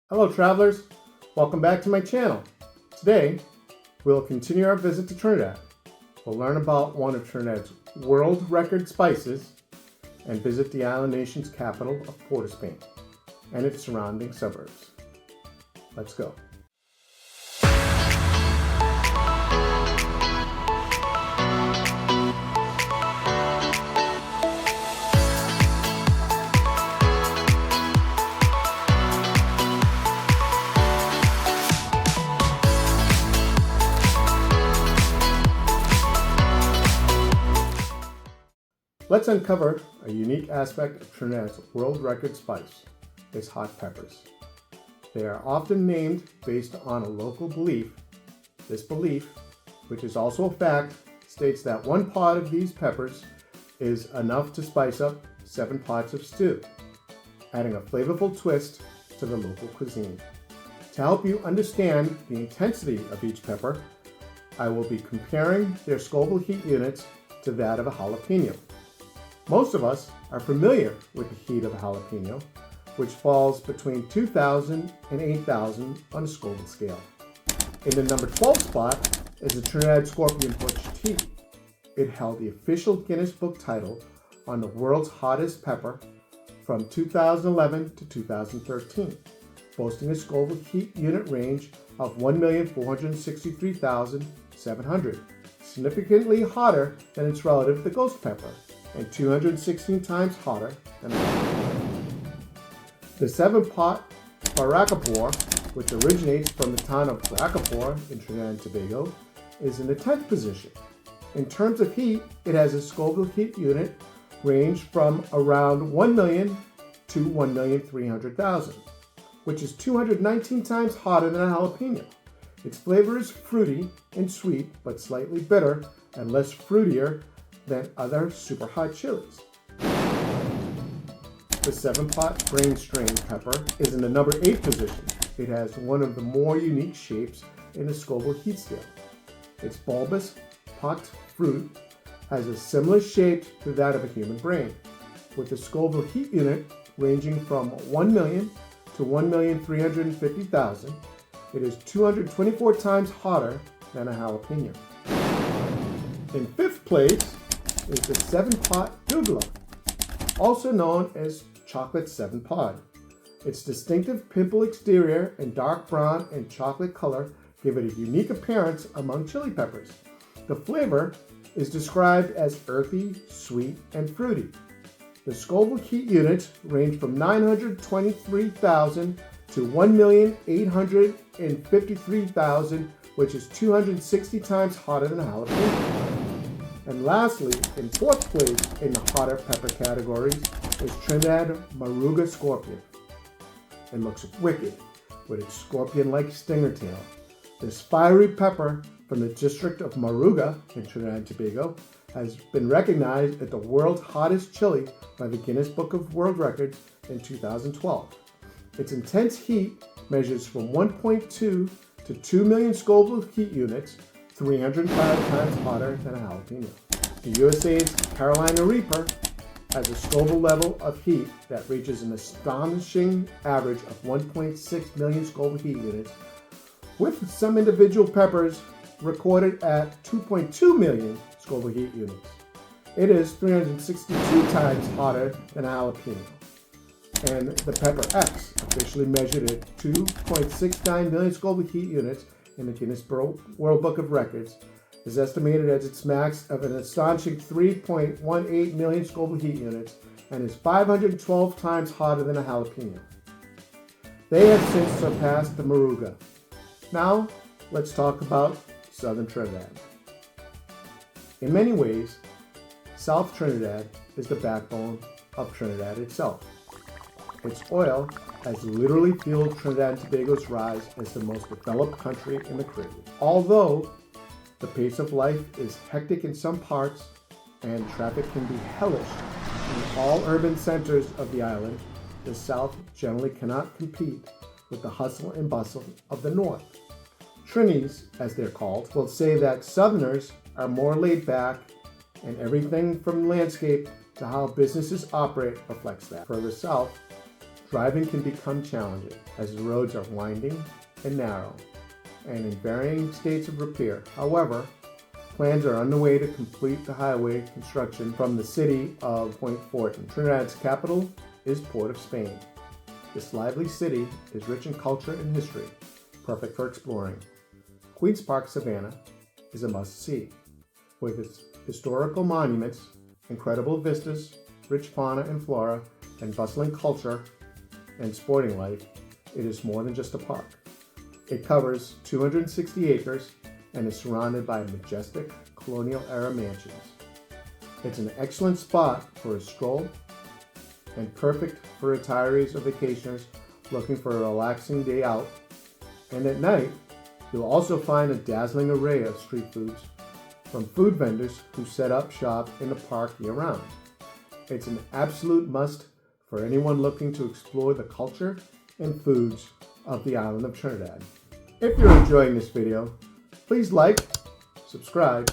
Hello travelers, welcome back to my channel. Today, we'll continue our visit to Trinidad. We'll learn about one of Trinidad's world record spices and visit the island nation's capital of Port of Spain and its surrounding suburbs. Let's go. Let's uncover a unique aspect of Trinidad's world record spice, its hot peppers. They are often named based on a local belief. This belief, which is also a fact, states that one pot of these peppers is enough to spice up 7 pots of stew, adding a flavorful twist to the local cuisine. To help you understand the intensity of each pepper, I will be comparing their Scoville heat units to that of a jalapeno. Most of us are familiar with the heat of a jalapeno, which falls between 2,000 and 8,000 on a Scoville scale. In the number 12 spot is the Trinidad Scorpion Butch Tea. It held the official Guinness Book title on the world's hottest pepper from 2011 to 2013, boasting a Scoville heat unit range of 1,463,700, significantly hotter than its relative, the ghost pepper, and 216 times hotter than the The 7-pot Baracapore, which originates from the town of Baracapore in Trinidad and Tobago, is in the 10th position. In terms of heat, it has a Scoville heat unit range from around 1 million to 1,300,000, which is 219 times hotter than a jalapeno. Its flavor is fruity and sweet, but slightly bitter and less fruitier than other super hot chilies. The 7-pot brain strain pepper is in the number 8 position. It has one of the more unique shapes in the Scoville heat scale. Its bulbous, pocked fruit has a similar shape to that of a human brain, with the Scoville heat unit ranging from 1 million to 1,350,000. It is 224 times hotter than a jalapeno. In 5th place is the 7-pot Douglas, also known as chocolate 7-pod. Its distinctive pimple exterior and dark brown and chocolate color give it a unique appearance among chili peppers. The flavor is described as earthy, sweet, and fruity. The Scoville heat units range from 923,000 to 1,853,000, which is 260 times hotter than a jalapeno. And lastly, in 4th place in the hotter pepper categories is Trinidad Moruga Scorpion. It looks wicked with its scorpion-like stinger tail. This fiery pepper from the district of Moruga in Trinidad and Tobago has been recognized as the world's hottest chili by the Guinness Book of World Records in 2012. Its intense heat measures from 1.2 to 2 million Scoville heat units, 305 times hotter than a jalapeno. The USA's Carolina Reaper has a Scoville level of heat that reaches an astonishing average of 1.6 million Scoville heat units, with some individual peppers recorded at 2.2 million Scoville heat units. It is 362 times hotter than a jalapeno. And the Pepper X, officially measured at 2.69 million Scoville heat units in the Guinness World Book of Records, is estimated at its max of an astonishing 3.18 million Scoville heat units and is 512 times hotter than a jalapeno. They have since surpassed the Moruga. Now, let's talk about Southern Trinidad. In many ways, South Trinidad is the backbone of Trinidad itself. Its oil has literally fueled Trinidad and Tobago's rise as the most developed country in the Caribbean. Although the pace of life is hectic in some parts and traffic can be hellish in all urban centers of the island, the South generally cannot compete with the hustle and bustle of the North. Trinis, as they're called, will say that Southerners are more laid back, and everything from landscape to how businesses operate reflects that. Further south, Driving can become challenging as the roads are winding and narrow and in varying states of repair. However, plans are underway to complete the highway construction from the city of Point Fortin. Trinidad's capital is Port of Spain. This lively city is rich in culture and history, perfect for exploring. Queen's Park Savannah is a must-see. With its historical monuments, incredible vistas, rich fauna and flora, and bustling culture and sporting life, it is more than just a park. It covers 260 acres and is surrounded by majestic colonial-era mansions. It's an excellent spot for a stroll and perfect for retirees or vacationers looking for a relaxing day out. And at night, you'll also find a dazzling array of street foods from food vendors who set up shop in the park year-round. It's an absolute must for anyone looking to explore the culture and foods of the island of Trinidad. If you're enjoying this video, please like, subscribe,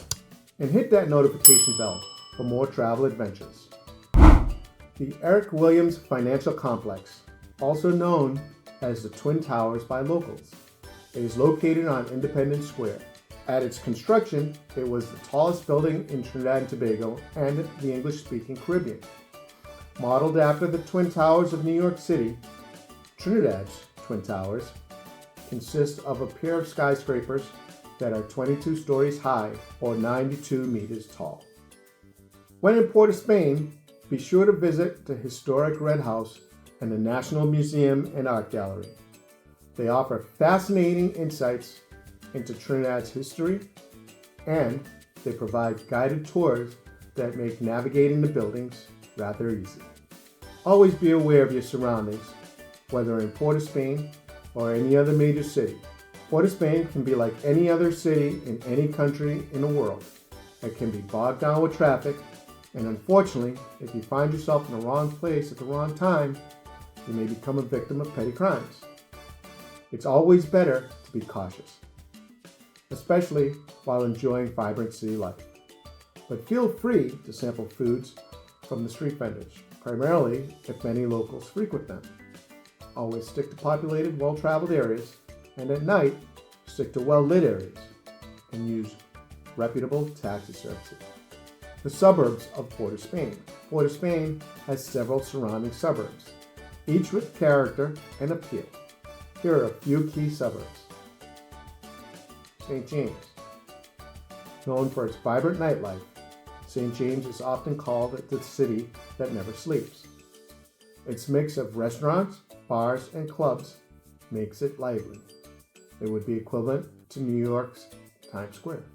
and hit that notification bell for more travel adventures. The Eric Williams Financial Complex, also known as the Twin Towers by locals, is located on Independence Square. At its construction, it was the tallest building in Trinidad and Tobago and the English-speaking Caribbean. Modeled after the Twin Towers of New York City, Trinidad's Twin Towers consist of a pair of skyscrapers that are 22 stories high or 92 meters tall. When in Port of Spain, be sure to visit the historic Red House and the National Museum and Art Gallery. They offer fascinating insights into Trinidad's history, and they provide guided tours that make navigating the buildings rather easy. Always be aware of your surroundings, whether in Port of Spain or any other major city. Port of Spain can be like any other city in any country in the world. It can be bogged down with traffic, and unfortunately, if you find yourself in the wrong place at the wrong time, you may become a victim of petty crimes. It's always better to be cautious, especially while enjoying vibrant city life. But feel free to sample foods from the street vendors, primarily if many locals frequent them. Always stick to populated, well-traveled areas, and at night, stick to well-lit areas, and use reputable taxi services. The suburbs of Port of Spain. Port of Spain has several surrounding suburbs, each with character and appeal. Here are a few key suburbs. St. James. Known for its vibrant nightlife, St. James is often called the city that never sleeps. Its mix of restaurants, bars, and clubs makes it lively. It would be equivalent to New York's Times Square.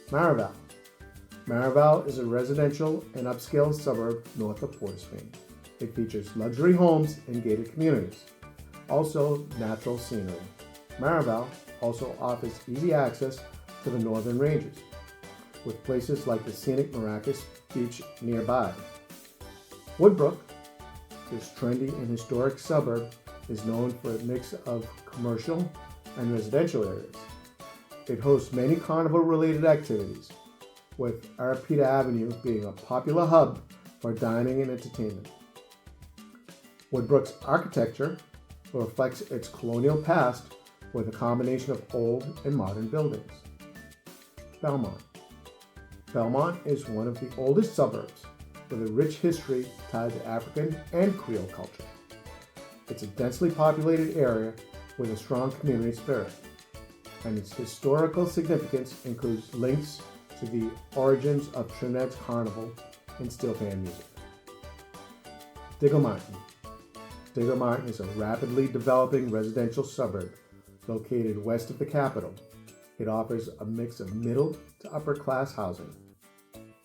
Marival. Marival is a residential and upscale suburb north of Port of Spain. It features luxury homes and gated communities, also natural scenery. Marival also offers easy access to the northern ranges, with places like the scenic Maracas Beach nearby. Woodbrook, this trendy and historic suburb, is known for a mix of commercial and residential areas. It hosts many carnival-related activities, with Arapita Avenue being a popular hub for dining and entertainment. Woodbrook's architecture reflects its colonial past with a combination of old and modern buildings. Belmont. Belmont is one of the oldest suburbs with a rich history tied to African and Creole culture. It's a densely populated area with a strong community spirit, and its historical significance includes links to the origins of Trinidad's carnival and steel pan music. Diego Martin. Diego Martin is a rapidly developing residential suburb located west of the capital. It offers a mix of middle to upper class housing,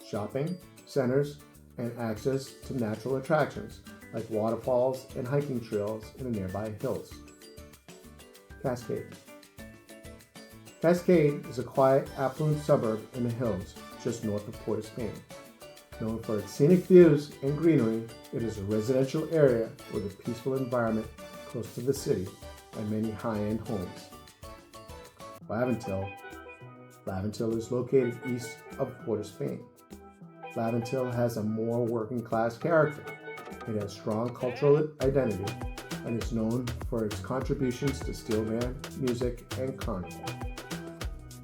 shopping centers, and access to natural attractions like waterfalls and hiking trails in the nearby hills. Cascade. Cascade is a quiet, affluent suburb in the hills just north of Port of Spain. Known for its scenic views and greenery, it is a residential area with a peaceful environment close to the city and many high-end homes. Laventille. Laventille is located east of Port of Spain. Laventille has a more working-class character. It has strong cultural identity and is known for its contributions to steel band, music, and carnival.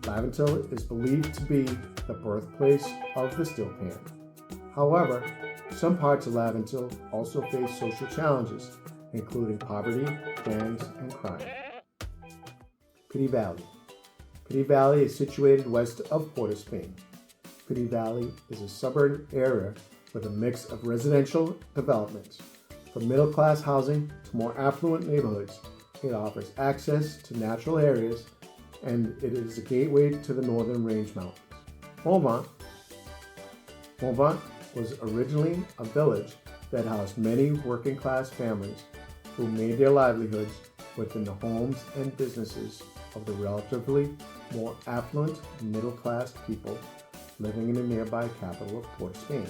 Laventille is believed to be the birthplace of the steel pan. However, some parts of Laventille also face social challenges, including poverty, gangs, and crime. Pity Valley. Pity Valley is situated west of Port of Spain. Pity Valley is a suburban area with a mix of residential developments. From middle-class housing to more affluent neighborhoods, it offers access to natural areas, and it is a gateway to the Northern Range Mountains. Morvan was originally a village that housed many working-class families who made their livelihoods within the homes and businesses of the relatively more affluent middle-class people living in the nearby capital of Port of Spain.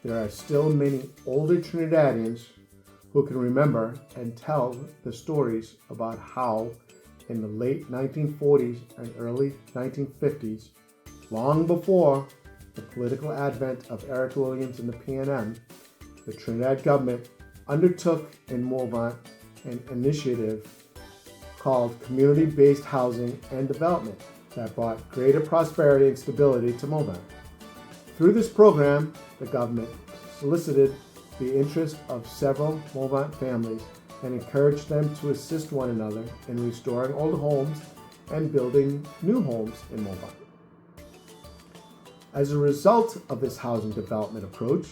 There are still many older Trinidadians who can remember and tell the stories about how in the late 1940s and early 1950s, long before the political advent of Eric Williams and the PNM, the Trinidad government undertook in Morvan an initiative called Community-Based Housing and Development that brought greater prosperity and stability to Morvan. Through this program, the government solicited the interest of several Morvan families and encouraged them to assist one another in restoring old homes and building new homes in Morvan. As a result of this housing development approach,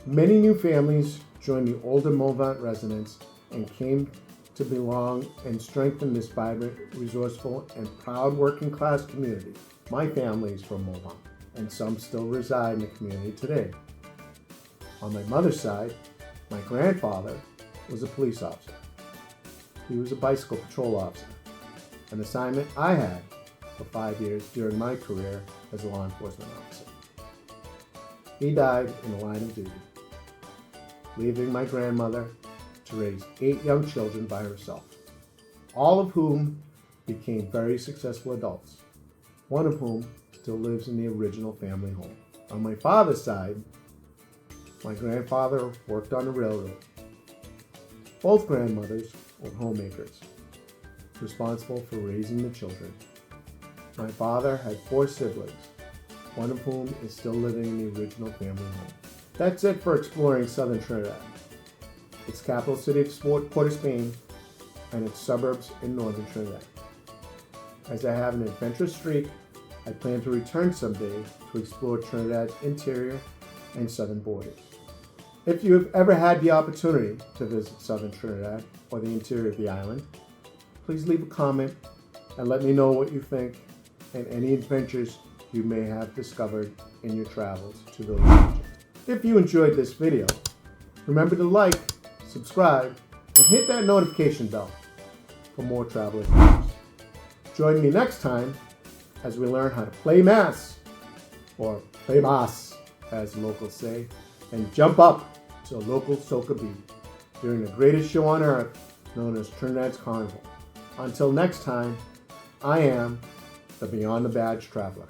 many new families joined the older Morvan residents and came to belong and strengthen this vibrant, resourceful, and proud working-class community. My family is from Morvan, and some still reside in the community today. On my mother's side, my grandfather was a police officer. He was a bicycle patrol officer, an assignment I had for 5 years during my career as a law enforcement officer. He died in the line of duty, leaving my grandmother to raise 8 young children by herself, all of whom became very successful adults, one of whom still lives in the original family home. On my father's side, my grandfather worked on the railroad. Both grandmothers were homemakers, responsible for raising the children. My father had 4 siblings, one of whom is still living in the original family home. That's it for exploring southern Trinidad, its capital city of Port of Spain, and its suburbs in northern Trinidad. As I have an adventurous streak, I plan to return someday to explore Trinidad's interior and southern borders. If you have ever had the opportunity to visit southern Trinidad or the interior of the island, please leave a comment and let me know what you think and any adventures you may have discovered in your travels to those regions. If you enjoyed this video, remember to like, subscribe, and hit that notification bell for more travel adventures. Join me next time as we learn how to play mas, or play mas, as locals say, and jump up to a local soca beat during the greatest show on earth known as Trinidad's Carnival. Until next time, I am the Beyond the Badge Traveler.